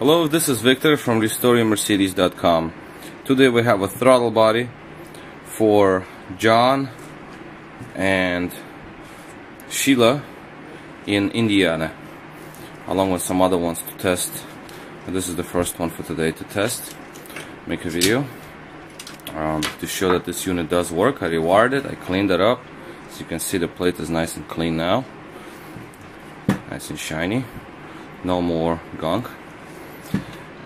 Hello, this is Victor from RestoreYourMercedes.com. Today we have a throttle body for John and Sheila in Indiana, along with some other ones to test. And this is the first one for today to test. Make a video to show that this unit does work. I rewired it, I cleaned it up. As you can see, the plate is nice and clean now. Nice and shiny. No more gunk.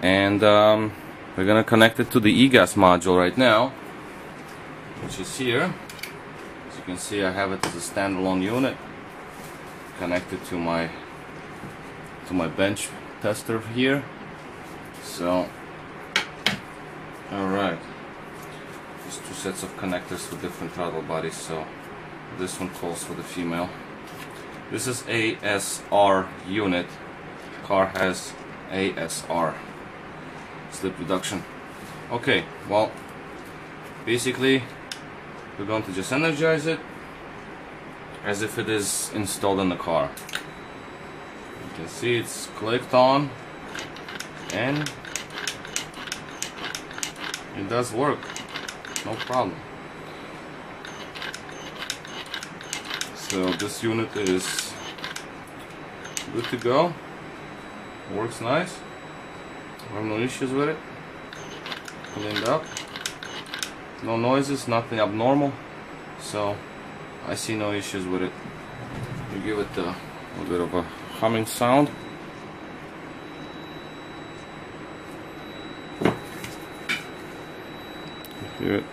And we're gonna connect it to the e-gas module right now, which is here. As you can see, I have it as a standalone unit connected to my bench tester here. So, all right, there's two sets of connectors for different throttle bodies. So this one calls for the female. This is ASR unit. Car has ASR. Slip reduction. Okay, well, basically we're going to just energize it as if it is installed in the car. You can see it's clicked on and it does work, no problem. So this unit is good to go, works nice. I have no issues with it. Cleaned up. No noises, nothing abnormal. So I see no issues with it. We give it a little bit of a humming sound. You hear it.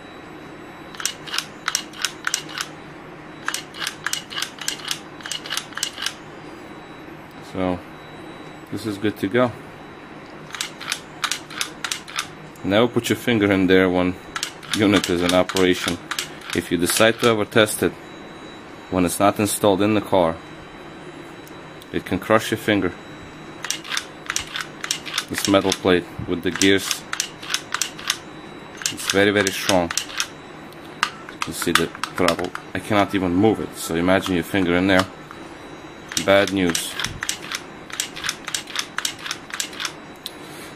So this is good to go. Never put your finger in there when unit is in operation. If you decide to ever test it when it's not installed in the car, it can crush your finger. This metal plate with the gears, it's very, very strong. You see the throttle, I cannot even move it, so imagine your finger in there. Bad news.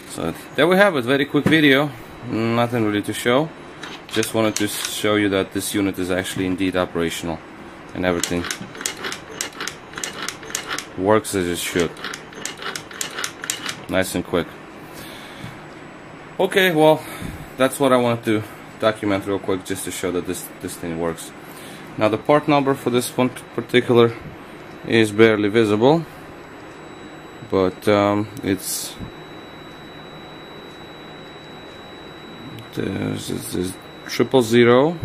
So there we have it, very quick video, nothing really to show. Just wanted to show you that this unit is actually indeed operational and everything works as it should. Nice and quick. Okay, well, that's what I wanted to document real quick, just to show that this thing works. Now the part number for this one particular is barely visible, but it's there's 000.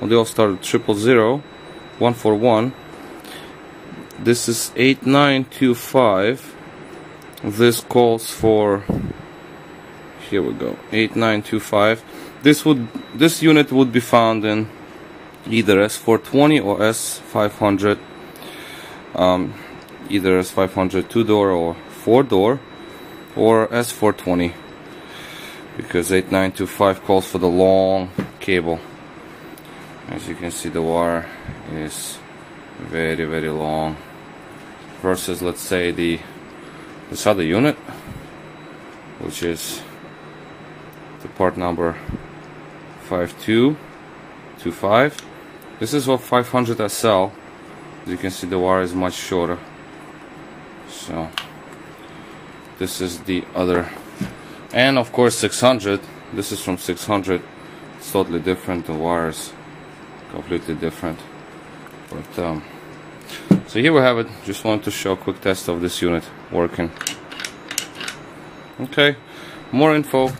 Well, they all start with 000, 141. This is 8925. This calls for, here we go, 8925. This unit would be found in either S420 or S500. Either S500 2-door or 4-door, or S420. Because 8925 calls for the long cable. As you can see, the wire is very, very long versus, let's say, this other unit, which is the part number 5225. This is what 500 SL. As you can see, the wire is much shorter. So this is the other. And of course 600, this is from 600, it's totally different, the wires completely different. But so here we have it, just wanted to show a quick test of this unit working. Okay, more info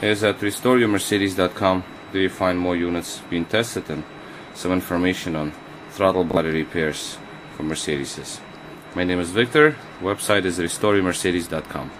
is at RestoreYourMercedes.com. There you find more units being tested and some information on throttle body repairs for Mercedes. My name is Victor, website is RestoreYourMercedes.com.